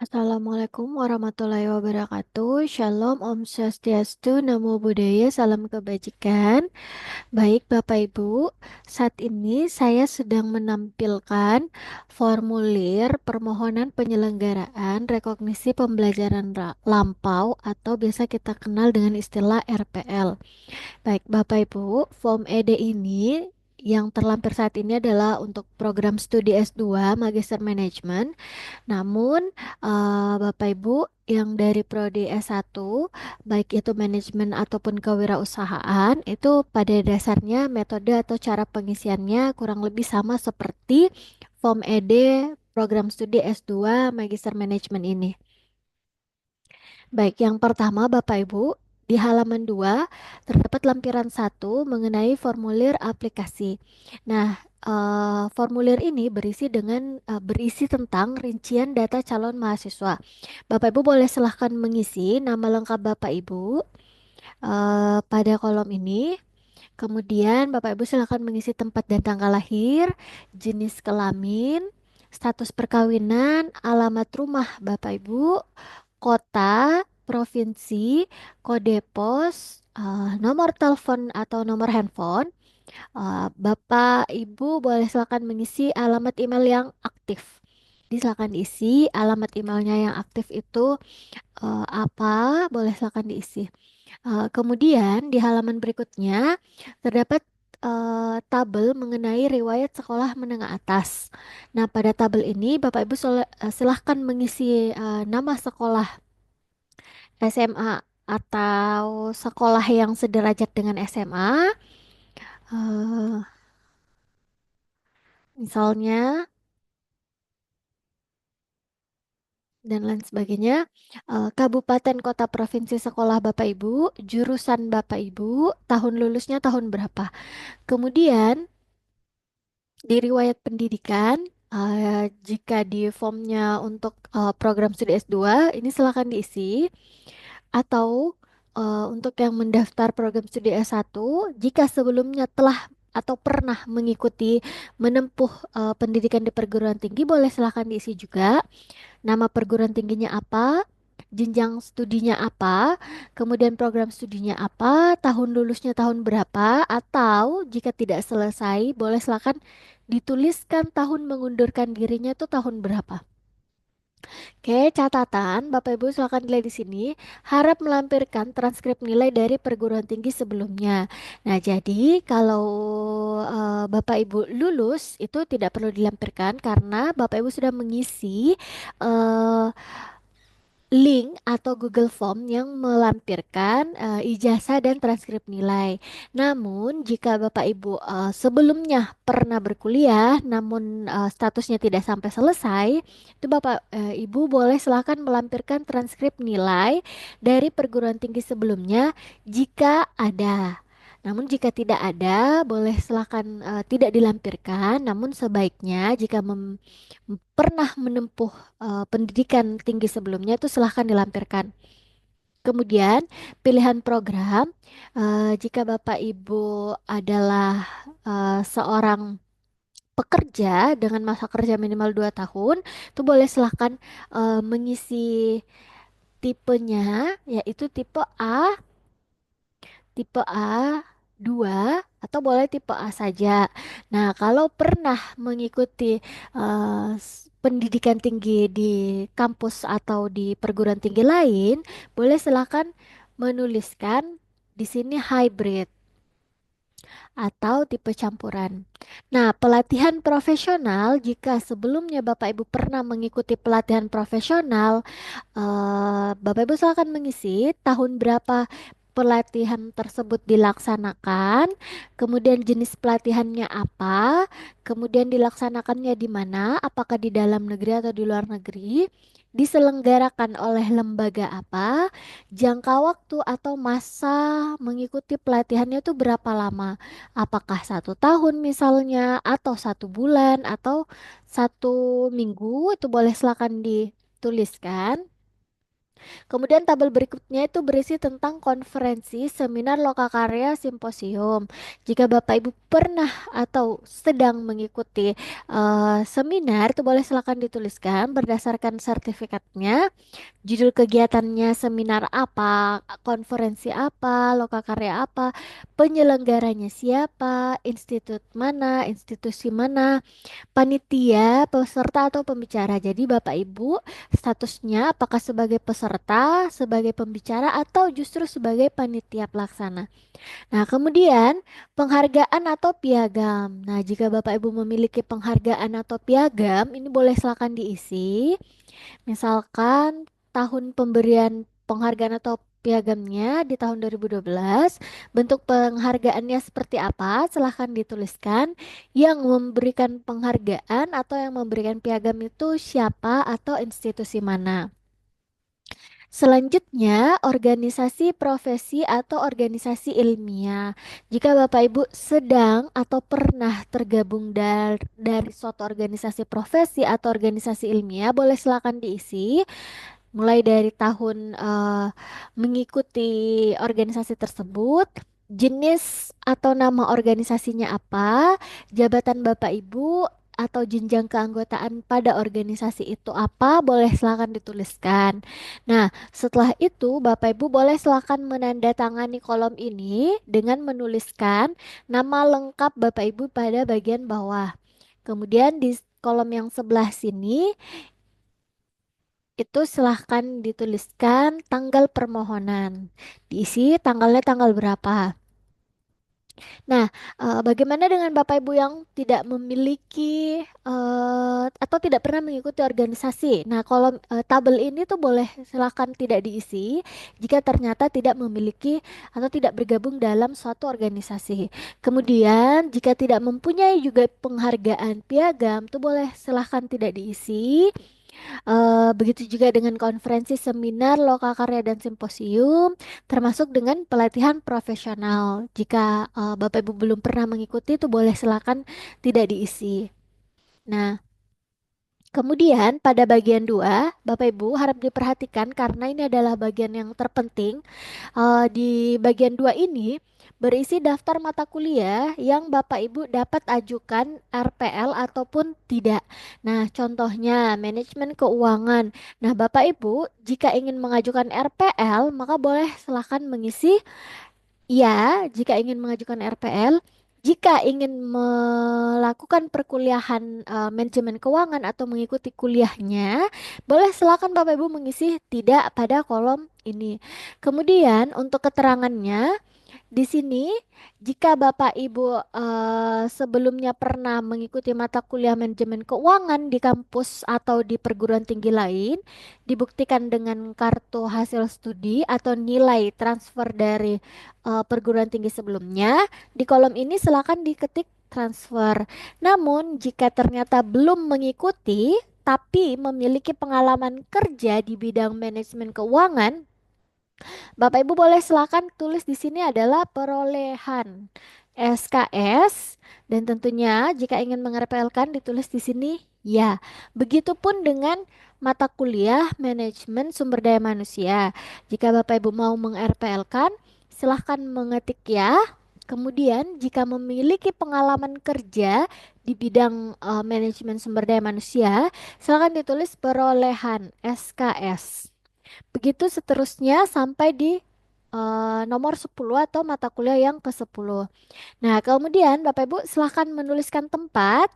Assalamualaikum warahmatullahi wabarakatuh. Shalom, Om Swastiastu, Namo Buddhaya, Salam Kebajikan. Baik, Bapak Ibu, saat ini saya sedang menampilkan formulir permohonan penyelenggaraan rekognisi pembelajaran lampau atau biasa kita kenal dengan istilah RPL. Baik, Bapak Ibu, form ED ini yang terlampir saat ini adalah untuk program studi S2 Magister Manajemen. Namun, Bapak Ibu yang dari prodi S1, baik itu manajemen ataupun kewirausahaan, itu pada dasarnya metode atau cara pengisiannya kurang lebih sama seperti form ED program studi S2 Magister Manajemen ini. Baik, yang pertama Bapak Ibu, di halaman 2 terdapat lampiran 1 mengenai formulir aplikasi. Nah, formulir ini berisi tentang rincian data calon mahasiswa. Bapak Ibu boleh silahkan mengisi nama lengkap Bapak Ibu pada kolom ini. Kemudian Bapak Ibu silahkan mengisi tempat dan tanggal lahir, jenis kelamin, status perkawinan, alamat rumah Bapak Ibu, kota, provinsi, kode pos, nomor telepon atau nomor handphone. Bapak Ibu boleh silakan mengisi alamat email yang aktif. Silakan diisi alamat emailnya yang aktif itu apa? Boleh silakan diisi. Kemudian di halaman berikutnya terdapat tabel mengenai riwayat sekolah menengah atas. Nah, pada tabel ini Bapak Ibu silahkan mengisi nama sekolah SMA atau sekolah yang sederajat dengan SMA, eh, misalnya dan lain sebagainya. Kabupaten, kota, provinsi, sekolah Bapak Ibu, jurusan Bapak Ibu, tahun lulusnya tahun berapa. Kemudian di riwayat pendidikan, jika di formnya untuk program studi S2, ini silakan diisi. Atau untuk yang mendaftar program studi S1, jika sebelumnya telah atau pernah mengikuti menempuh pendidikan di perguruan tinggi, boleh silahkan diisi juga. Nama perguruan tingginya apa, jenjang studinya apa, kemudian program studinya apa, tahun lulusnya tahun berapa, atau jika tidak selesai, boleh silakan dituliskan tahun mengundurkan dirinya itu tahun berapa. Oke, catatan Bapak Ibu silakan dilihat di sini. Harap melampirkan transkrip nilai dari perguruan tinggi sebelumnya. Nah, jadi kalau Bapak Ibu lulus itu tidak perlu dilampirkan karena Bapak Ibu sudah mengisi eh, link atau Google Form yang melampirkan ijazah dan transkrip nilai. Namun, jika Bapak Ibu sebelumnya pernah berkuliah, namun statusnya tidak sampai selesai, itu Bapak Ibu boleh silakan melampirkan transkrip nilai dari perguruan tinggi sebelumnya jika ada. Namun jika tidak ada, boleh silakan tidak dilampirkan. Namun sebaiknya jika pernah menempuh pendidikan tinggi sebelumnya itu silahkan dilampirkan. Kemudian pilihan program, jika Bapak Ibu adalah seorang pekerja dengan masa kerja minimal 2 tahun, itu boleh silahkan mengisi tipenya, yaitu tipe A, tipe A 2 atau boleh tipe A saja. Nah, kalau pernah mengikuti pendidikan tinggi di kampus atau di perguruan tinggi lain, boleh silakan menuliskan di sini hybrid atau tipe campuran. Nah, pelatihan profesional jika sebelumnya Bapak Ibu pernah mengikuti pelatihan profesional, Bapak Ibu silakan mengisi tahun berapa pelatihan tersebut dilaksanakan, kemudian jenis pelatihannya apa, kemudian dilaksanakannya di mana, apakah di dalam negeri atau di luar negeri, diselenggarakan oleh lembaga apa, jangka waktu atau masa mengikuti pelatihannya itu berapa lama, apakah 1 tahun misalnya, atau 1 bulan, atau 1 minggu, itu boleh silakan dituliskan. Kemudian tabel berikutnya itu berisi tentang konferensi, seminar, lokakarya, simposium. Jika Bapak Ibu pernah atau sedang mengikuti seminar, itu boleh silakan dituliskan berdasarkan sertifikatnya. Judul kegiatannya seminar apa, konferensi apa, lokakarya apa, penyelenggaranya siapa, institut mana, institusi mana, panitia, peserta atau pembicara. Jadi Bapak Ibu statusnya apakah sebagai peserta, sebagai pembicara atau justru sebagai panitia pelaksana. Nah, kemudian penghargaan atau piagam. Nah, jika Bapak Ibu memiliki penghargaan atau piagam, ini boleh silakan diisi. Misalkan tahun pemberian penghargaan atau piagamnya di tahun 2012, bentuk penghargaannya seperti apa? Silahkan dituliskan. Yang memberikan penghargaan atau yang memberikan piagam itu siapa atau institusi mana? Selanjutnya, organisasi profesi atau organisasi ilmiah. Jika Bapak Ibu sedang atau pernah tergabung dari suatu organisasi profesi atau organisasi ilmiah, boleh silakan diisi mulai dari tahun mengikuti organisasi tersebut, jenis atau nama organisasinya apa, jabatan Bapak Ibu atau jenjang keanggotaan pada organisasi itu apa, boleh silakan dituliskan. Nah, setelah itu Bapak Ibu boleh silakan menandatangani kolom ini dengan menuliskan nama lengkap Bapak Ibu pada bagian bawah. Kemudian di kolom yang sebelah sini itu silahkan dituliskan tanggal permohonan. Diisi tanggalnya tanggal berapa. Nah, bagaimana dengan Bapak Ibu yang tidak memiliki atau tidak pernah mengikuti organisasi? Nah, kolom tabel ini tuh boleh silahkan tidak diisi jika ternyata tidak memiliki atau tidak bergabung dalam suatu organisasi. Kemudian, jika tidak mempunyai juga penghargaan piagam, tuh boleh silahkan tidak diisi. Begitu juga dengan konferensi, seminar, lokakarya, dan simposium, termasuk dengan pelatihan profesional. Jika Bapak Ibu belum pernah mengikuti, itu boleh silakan tidak diisi. Nah, kemudian pada bagian 2, Bapak Ibu harap diperhatikan karena ini adalah bagian yang terpenting. Di bagian 2 ini berisi daftar mata kuliah yang Bapak Ibu dapat ajukan RPL ataupun tidak. Nah, contohnya manajemen keuangan. Nah, Bapak Ibu jika ingin mengajukan RPL, maka boleh silakan mengisi ya, jika ingin mengajukan RPL, jika ingin melakukan perkuliahan manajemen keuangan atau mengikuti kuliahnya, boleh silakan Bapak Ibu mengisi tidak pada kolom ini. Kemudian untuk keterangannya di sini, jika Bapak Ibu sebelumnya pernah mengikuti mata kuliah manajemen keuangan di kampus atau di perguruan tinggi lain, dibuktikan dengan kartu hasil studi atau nilai transfer dari perguruan tinggi sebelumnya, di kolom ini silakan diketik transfer. Namun, jika ternyata belum mengikuti, tapi memiliki pengalaman kerja di bidang manajemen keuangan, Bapak Ibu boleh silakan tulis di sini adalah perolehan SKS dan tentunya jika ingin mengerpelkan ditulis di sini ya. Begitupun dengan mata kuliah manajemen sumber daya manusia. Jika Bapak Ibu mau mengerpelkan silahkan mengetik ya. Kemudian jika memiliki pengalaman kerja di bidang manajemen sumber daya manusia, silakan ditulis perolehan SKS. Begitu seterusnya sampai di nomor 10 atau mata kuliah yang ke-10. Nah, kemudian Bapak Ibu silahkan menuliskan tempat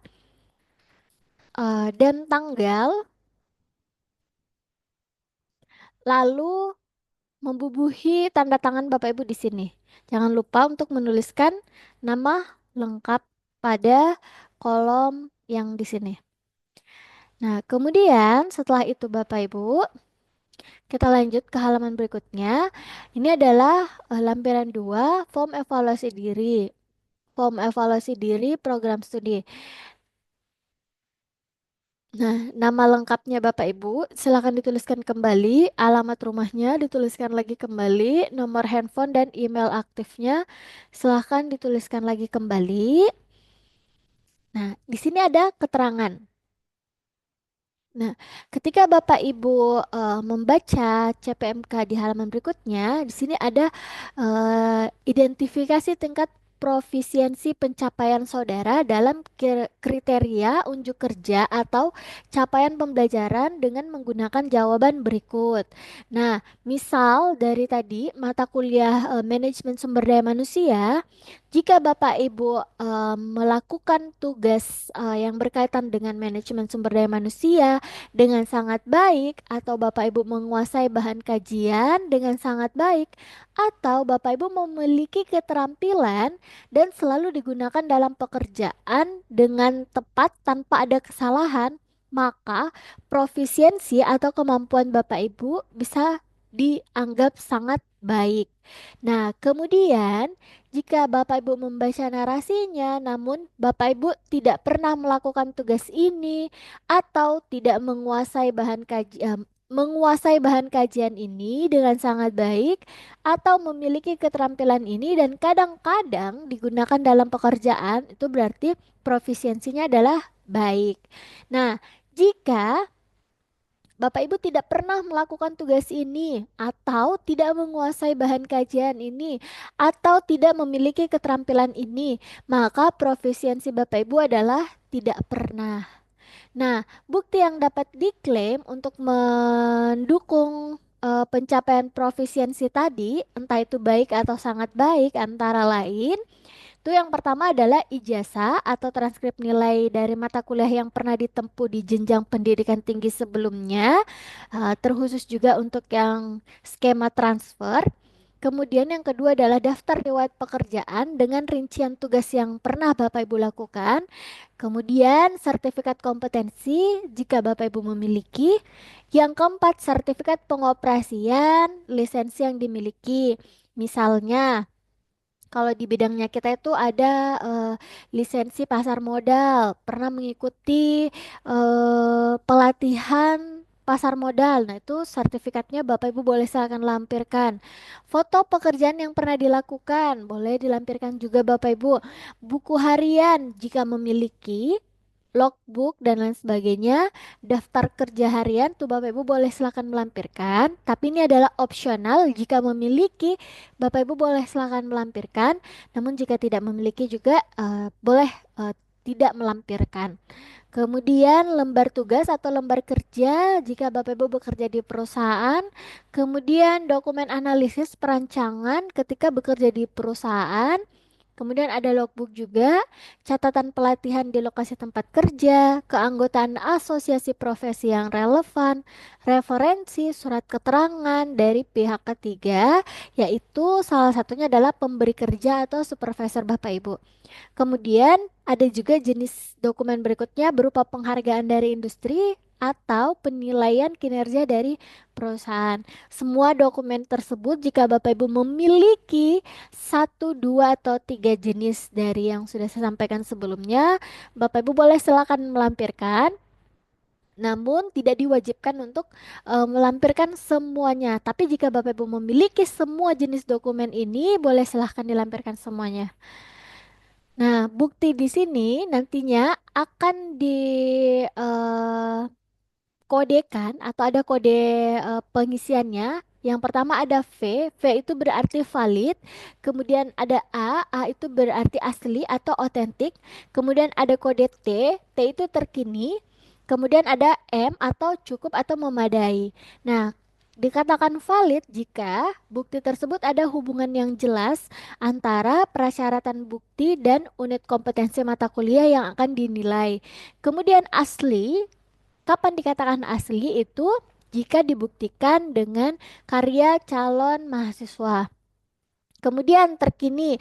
dan tanggal, lalu membubuhi tanda tangan Bapak Ibu di sini. Jangan lupa untuk menuliskan nama lengkap pada kolom yang di sini. Nah, kemudian setelah itu Bapak Ibu, kita lanjut ke halaman berikutnya. Ini adalah lampiran 2, form evaluasi diri. Form evaluasi diri program studi. Nah, nama lengkapnya Bapak Ibu silakan dituliskan kembali, alamat rumahnya dituliskan lagi kembali, nomor handphone dan email aktifnya silakan dituliskan lagi kembali. Nah, di sini ada keterangan. Nah, ketika Bapak Ibu membaca CPMK di halaman berikutnya, di sini ada identifikasi tingkat profisiensi pencapaian saudara dalam kriteria unjuk kerja atau capaian pembelajaran dengan menggunakan jawaban berikut. Nah, misal dari tadi mata kuliah manajemen sumber daya manusia, jika Bapak Ibu melakukan tugas yang berkaitan dengan manajemen sumber daya manusia dengan sangat baik, atau Bapak Ibu menguasai bahan kajian dengan sangat baik, atau Bapak Ibu memiliki keterampilan dan selalu digunakan dalam pekerjaan dengan tepat tanpa ada kesalahan, maka profisiensi atau kemampuan Bapak Ibu bisa dianggap sangat baik. Nah, kemudian jika Bapak Ibu membaca narasinya, namun Bapak Ibu tidak pernah melakukan tugas ini atau tidak menguasai bahan kajian ini dengan sangat baik atau memiliki keterampilan ini dan kadang-kadang digunakan dalam pekerjaan, itu berarti profisiensinya adalah baik. Nah, jika Bapak Ibu tidak pernah melakukan tugas ini, atau tidak menguasai bahan kajian ini, atau tidak memiliki keterampilan ini, maka profisiensi Bapak Ibu adalah tidak pernah. Nah, bukti yang dapat diklaim untuk mendukung pencapaian profisiensi tadi, entah itu baik atau sangat baik, antara lain itu yang pertama adalah ijazah atau transkrip nilai dari mata kuliah yang pernah ditempuh di jenjang pendidikan tinggi sebelumnya, terkhusus juga untuk yang skema transfer. Kemudian yang kedua adalah daftar riwayat pekerjaan dengan rincian tugas yang pernah Bapak Ibu lakukan. Kemudian sertifikat kompetensi jika Bapak Ibu memiliki. Yang keempat, sertifikat pengoperasian lisensi yang dimiliki. Misalnya kalau di bidangnya kita itu ada lisensi pasar modal, pernah mengikuti pelatihan pasar modal. Nah, itu sertifikatnya Bapak Ibu boleh silakan lampirkan. Foto pekerjaan yang pernah dilakukan, boleh dilampirkan juga Bapak Ibu. Buku harian jika memiliki, logbook dan lain sebagainya, daftar kerja harian tuh Bapak Ibu boleh silakan melampirkan, tapi ini adalah opsional. Jika memiliki, Bapak Ibu boleh silakan melampirkan, namun jika tidak memiliki juga boleh tidak melampirkan. Kemudian lembar tugas atau lembar kerja jika Bapak Ibu bekerja di perusahaan. Kemudian dokumen analisis perancangan ketika bekerja di perusahaan. Kemudian ada logbook juga, catatan pelatihan di lokasi tempat kerja, keanggotaan asosiasi profesi yang relevan, referensi surat keterangan dari pihak ketiga, yaitu salah satunya adalah pemberi kerja atau supervisor Bapak Ibu. Kemudian ada juga jenis dokumen berikutnya berupa penghargaan dari industri atau penilaian kinerja dari perusahaan. Semua dokumen tersebut jika Bapak Ibu memiliki satu, dua, atau tiga jenis dari yang sudah saya sampaikan sebelumnya, Bapak Ibu boleh silakan melampirkan. Namun tidak diwajibkan untuk melampirkan semuanya. Tapi jika Bapak Ibu memiliki semua jenis dokumen ini, boleh silahkan dilampirkan semuanya. Nah, bukti di sini nantinya akan kodekan atau ada kode pengisiannya. Yang pertama ada V itu berarti valid. Kemudian ada A itu berarti asli atau otentik. Kemudian ada kode T itu terkini. Kemudian ada M atau cukup atau memadai. Nah, dikatakan valid jika bukti tersebut ada hubungan yang jelas antara persyaratan bukti dan unit kompetensi mata kuliah yang akan dinilai. Kemudian asli, kapan dikatakan asli itu jika dibuktikan dengan karya calon mahasiswa. Kemudian terkini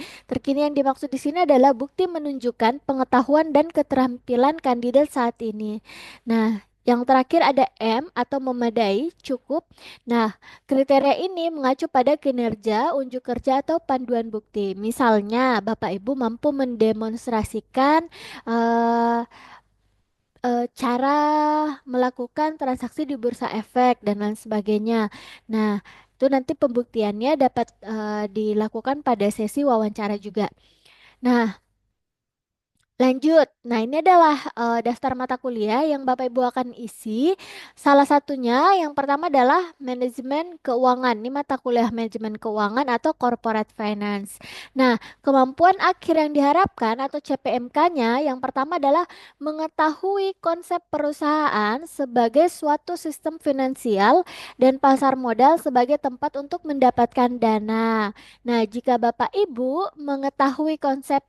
yang dimaksud di sini adalah bukti menunjukkan pengetahuan dan keterampilan kandidat saat ini. Nah, yang terakhir ada M atau memadai, cukup. Nah, kriteria ini mengacu pada kinerja, unjuk kerja atau panduan bukti. Misalnya, Bapak Ibu mampu mendemonstrasikan eh, cara melakukan transaksi di bursa efek dan lain sebagainya. Nah, itu nanti pembuktiannya dapat dilakukan pada sesi wawancara juga. Nah, Lanjut. Nah, ini adalah daftar mata kuliah yang Bapak Ibu akan isi. Salah satunya yang pertama adalah manajemen keuangan. Ini mata kuliah manajemen keuangan atau corporate finance. Nah, kemampuan akhir yang diharapkan atau CPMK-nya yang pertama adalah mengetahui konsep perusahaan sebagai suatu sistem finansial dan pasar modal sebagai tempat untuk mendapatkan dana. Nah, jika Bapak Ibu mengetahui konsep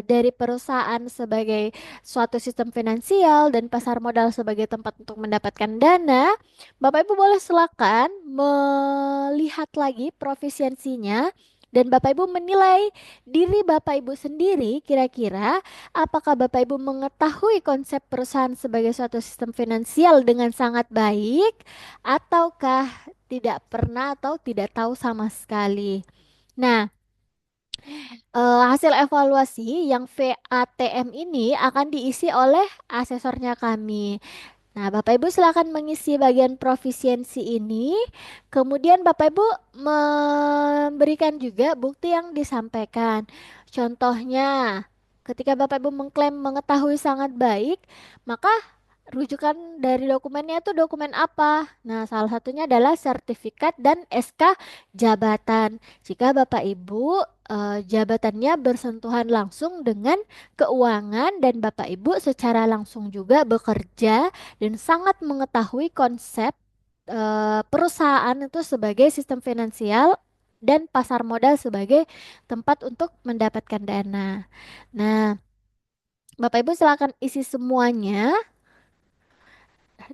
dari perusahaan sebagai suatu sistem finansial dan pasar modal sebagai tempat untuk mendapatkan dana, Bapak Ibu boleh silakan melihat lagi profisiensinya dan Bapak Ibu menilai diri Bapak Ibu sendiri kira-kira apakah Bapak Ibu mengetahui konsep perusahaan sebagai suatu sistem finansial dengan sangat baik ataukah tidak pernah atau tidak tahu sama sekali. Nah, hasil evaluasi yang VATM ini akan diisi oleh asesornya kami. Nah, Bapak Ibu silakan mengisi bagian profisiensi ini. Kemudian Bapak Ibu memberikan juga bukti yang disampaikan. Contohnya, ketika Bapak Ibu mengklaim mengetahui sangat baik, maka rujukan dari dokumennya itu dokumen apa? Nah, salah satunya adalah sertifikat dan SK jabatan. Jika Bapak Ibu jabatannya bersentuhan langsung dengan keuangan dan Bapak Ibu secara langsung juga bekerja dan sangat mengetahui konsep perusahaan itu sebagai sistem finansial dan pasar modal sebagai tempat untuk mendapatkan dana. Nah, Bapak Ibu silakan isi semuanya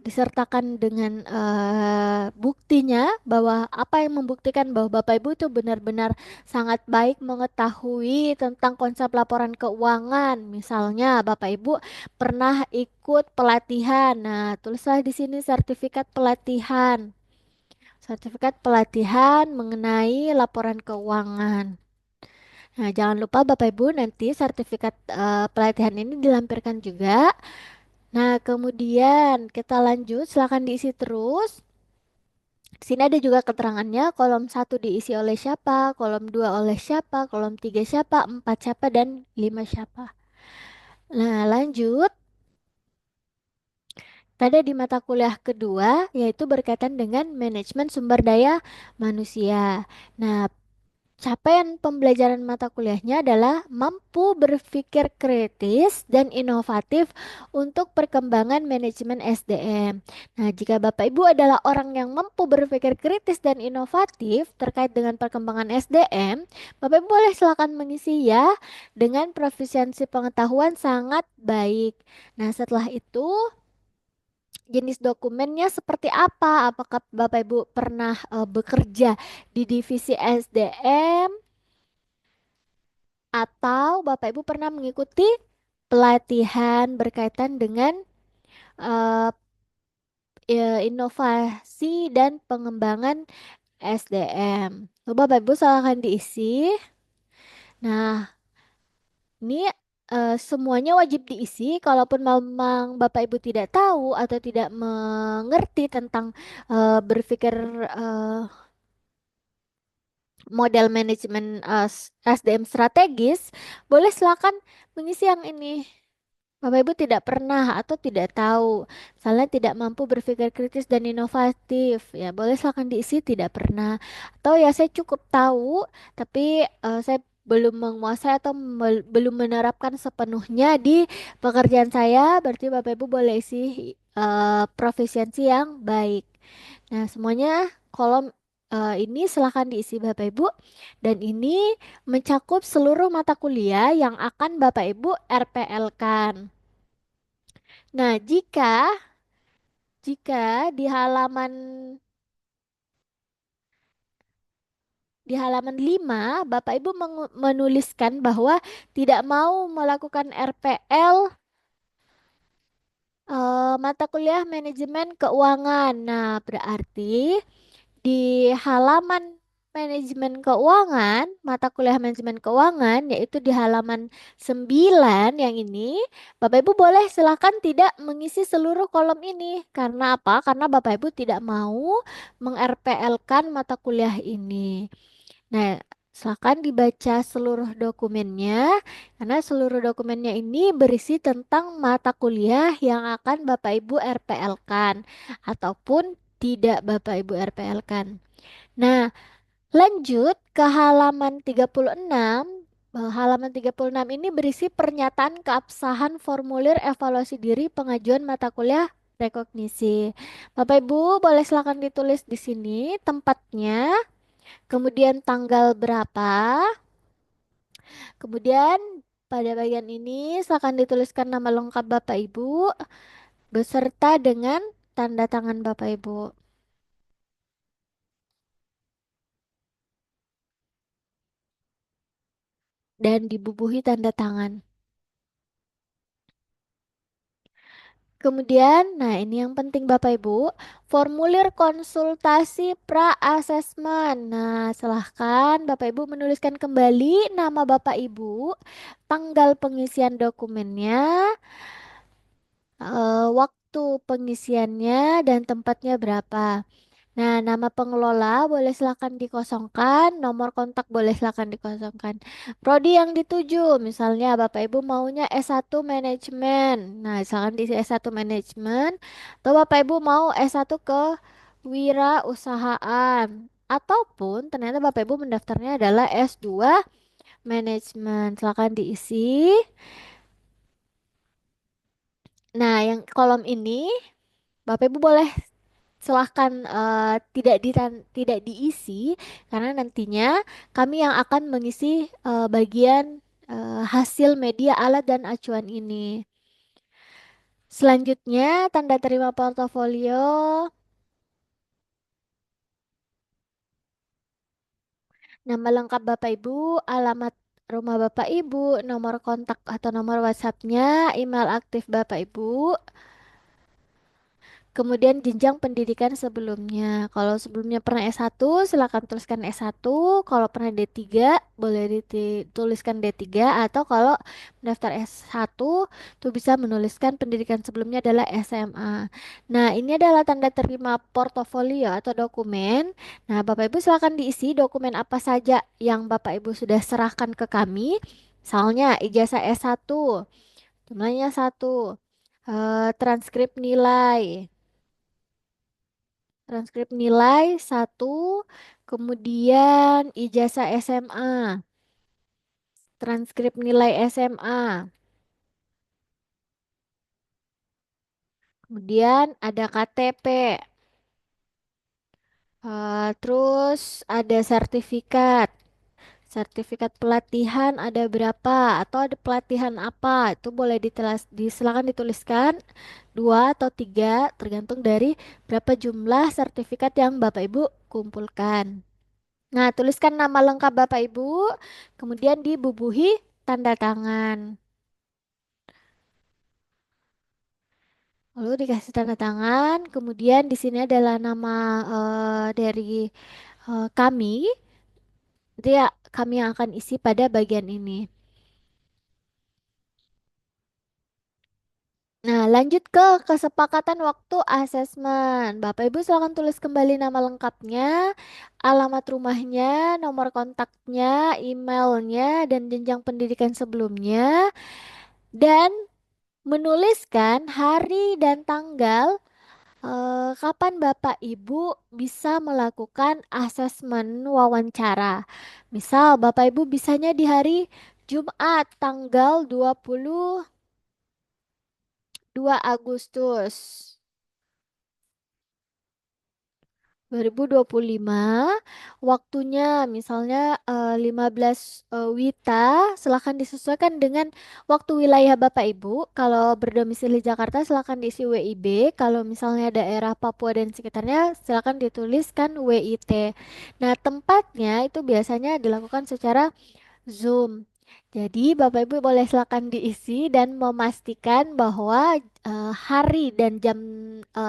disertakan dengan buktinya bahwa apa yang membuktikan bahwa Bapak Ibu itu benar-benar sangat baik mengetahui tentang konsep laporan keuangan. Misalnya Bapak Ibu pernah ikut pelatihan. Nah, tulislah di sini sertifikat pelatihan. Sertifikat pelatihan mengenai laporan keuangan. Nah, jangan lupa Bapak Ibu nanti sertifikat pelatihan ini dilampirkan juga. Nah, kemudian kita lanjut, silakan diisi terus. Di sini ada juga keterangannya, kolom satu diisi oleh siapa, kolom 2 oleh siapa, kolom 3 siapa, 4 siapa, dan 5 siapa. Nah, lanjut. Tadi di mata kuliah kedua, yaitu berkaitan dengan manajemen sumber daya manusia. Nah, capaian pembelajaran mata kuliahnya adalah mampu berpikir kritis dan inovatif untuk perkembangan manajemen SDM. Nah, jika Bapak Ibu adalah orang yang mampu berpikir kritis dan inovatif terkait dengan perkembangan SDM, Bapak Ibu boleh silakan mengisi ya dengan profisiensi pengetahuan sangat baik. Nah, setelah itu jenis dokumennya seperti apa? Apakah Bapak Ibu pernah bekerja di divisi SDM atau Bapak Ibu pernah mengikuti pelatihan berkaitan dengan eh, inovasi dan pengembangan SDM. Coba Bapak Ibu silahkan diisi. Nah, ini semuanya wajib diisi. Kalaupun memang Bapak Ibu tidak tahu atau tidak mengerti tentang berpikir eh, model manajemen SDM strategis, boleh silakan mengisi yang ini. Bapak Ibu tidak pernah atau tidak tahu, misalnya tidak mampu berpikir kritis dan inovatif, ya boleh silakan diisi tidak pernah. Atau ya saya cukup tahu, tapi saya belum menguasai atau belum menerapkan sepenuhnya di pekerjaan saya, berarti Bapak Ibu boleh isi profesiensi yang baik. Nah, semuanya kolom ini silahkan diisi Bapak Ibu, dan ini mencakup seluruh mata kuliah yang akan Bapak Ibu RPL-kan. Nah, jika di halaman 5 Bapak Ibu menuliskan bahwa tidak mau melakukan RPL mata kuliah manajemen keuangan. Nah, berarti di halaman manajemen keuangan, mata kuliah manajemen keuangan, yaitu di halaman 9 yang ini, Bapak Ibu boleh silakan tidak mengisi seluruh kolom ini. Karena apa? Karena Bapak Ibu tidak mau meng-RPL-kan mata kuliah ini. Nah, Silakan dibaca seluruh dokumennya, karena seluruh dokumennya ini berisi tentang mata kuliah yang akan Bapak Ibu RPL-kan ataupun tidak Bapak Ibu RPL-kan. Nah, lanjut ke halaman 36. Halaman 36 ini berisi pernyataan keabsahan formulir evaluasi diri pengajuan mata kuliah rekognisi. Bapak Ibu boleh silakan ditulis di sini tempatnya, kemudian tanggal berapa, kemudian pada bagian ini silakan dituliskan nama lengkap Bapak Ibu beserta dengan tanda tangan Bapak Ibu dan dibubuhi tanda tangan. Kemudian, nah ini yang penting Bapak Ibu, formulir konsultasi pra-asesmen. Nah, silahkan Bapak Ibu menuliskan kembali nama Bapak Ibu, tanggal pengisian dokumennya, waktu pengisiannya, dan tempatnya berapa. Nah, nama pengelola boleh silakan dikosongkan, nomor kontak boleh silakan dikosongkan. Prodi yang dituju, misalnya Bapak Ibu maunya S1 manajemen. Nah, silakan diisi S1 manajemen atau Bapak Ibu mau S1 ke wirausahaan ataupun ternyata Bapak Ibu mendaftarnya adalah S2 manajemen. Silakan diisi. Nah, yang kolom ini Bapak Ibu boleh silahkan tidak diisi karena nantinya kami yang akan mengisi bagian hasil media alat dan acuan ini. Selanjutnya tanda terima portofolio, nama lengkap Bapak Ibu, alamat rumah Bapak Ibu, nomor kontak atau nomor WhatsAppnya, email aktif Bapak Ibu. Kemudian jenjang pendidikan sebelumnya. Kalau sebelumnya pernah S1, silakan tuliskan S1. Kalau pernah D3, boleh dituliskan D3. Atau kalau mendaftar S1, tuh bisa menuliskan pendidikan sebelumnya adalah SMA. Nah, ini adalah tanda terima portofolio atau dokumen. Nah, Bapak Ibu silakan diisi dokumen apa saja yang Bapak Ibu sudah serahkan ke kami. Misalnya ijazah S1, jumlahnya satu. Transkrip nilai. Transkrip nilai satu, kemudian ijazah SMA, transkrip nilai SMA, kemudian ada KTP, terus ada sertifikat, sertifikat pelatihan ada berapa atau ada pelatihan apa, itu boleh silakan dituliskan dua atau tiga, tergantung dari berapa jumlah sertifikat yang Bapak Ibu kumpulkan. Nah, tuliskan nama lengkap Bapak Ibu, kemudian dibubuhi tanda tangan. Lalu dikasih tanda tangan, kemudian di sini adalah nama dari kami. Itu ya kami yang akan isi pada bagian ini. Nah, lanjut ke kesepakatan waktu asesmen. Bapak Ibu silakan tulis kembali nama lengkapnya, alamat rumahnya, nomor kontaknya, emailnya, dan jenjang pendidikan sebelumnya, dan menuliskan hari dan tanggal kapan Bapak Ibu bisa melakukan asesmen wawancara. Misal Bapak Ibu bisanya di hari Jumat tanggal 22 Agustus 2025, waktunya misalnya 15 WITA, silahkan disesuaikan dengan waktu wilayah Bapak Ibu. Kalau berdomisili Jakarta silahkan diisi WIB, kalau misalnya daerah Papua dan sekitarnya silahkan dituliskan WIT. Nah, tempatnya itu biasanya dilakukan secara Zoom. Jadi, Bapak Ibu boleh silakan diisi dan memastikan bahwa hari dan jam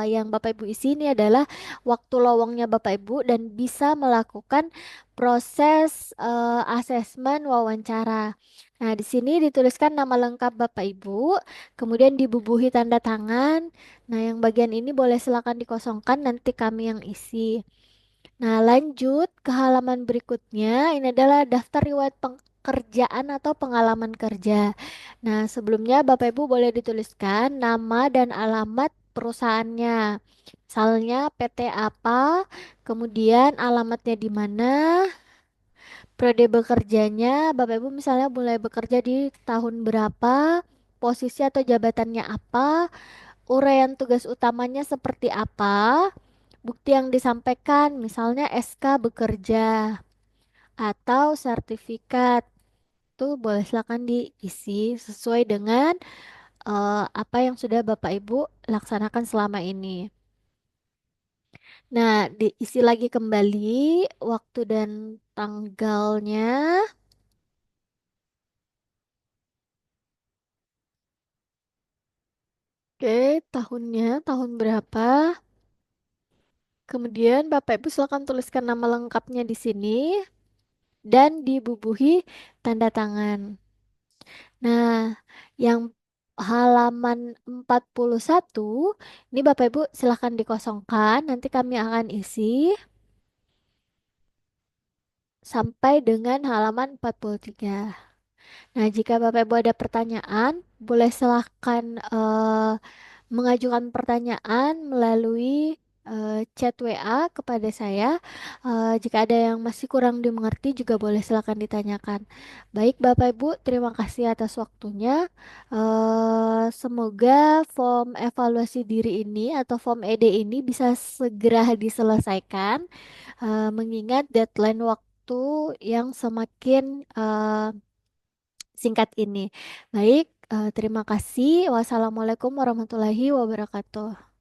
yang Bapak Ibu isi ini adalah waktu lowongnya Bapak Ibu dan bisa melakukan proses asesmen wawancara. Nah, di sini dituliskan nama lengkap Bapak Ibu, kemudian dibubuhi tanda tangan. Nah, yang bagian ini boleh silakan dikosongkan, nanti kami yang isi. Nah, lanjut ke halaman berikutnya. Ini adalah daftar riwayat pekerjaan atau pengalaman kerja. Nah, sebelumnya Bapak Ibu boleh dituliskan nama dan alamat perusahaannya. Misalnya PT apa, kemudian alamatnya di mana, periode bekerjanya, Bapak Ibu misalnya mulai bekerja di tahun berapa, posisi atau jabatannya apa, uraian tugas utamanya seperti apa, bukti yang disampaikan, misalnya SK bekerja atau sertifikat. Tuh boleh silakan diisi sesuai dengan apa yang sudah Bapak Ibu laksanakan selama ini. Nah, diisi lagi kembali waktu dan tanggalnya. Oke, tahunnya, tahun berapa? Kemudian Bapak Ibu silakan tuliskan nama lengkapnya di sini dan dibubuhi tanda tangan. Nah, yang halaman 41 ini Bapak Ibu silakan dikosongkan, nanti kami akan isi sampai dengan halaman 43. Nah, jika Bapak Ibu ada pertanyaan, boleh silahkan mengajukan pertanyaan melalui chat WA kepada saya. Jika ada yang masih kurang dimengerti juga boleh silakan ditanyakan. Baik, Bapak Ibu, terima kasih atas waktunya. Semoga form evaluasi diri ini atau form ED ini bisa segera diselesaikan, mengingat deadline waktu yang semakin singkat ini. Baik, terima kasih. Wassalamualaikum warahmatullahi wabarakatuh.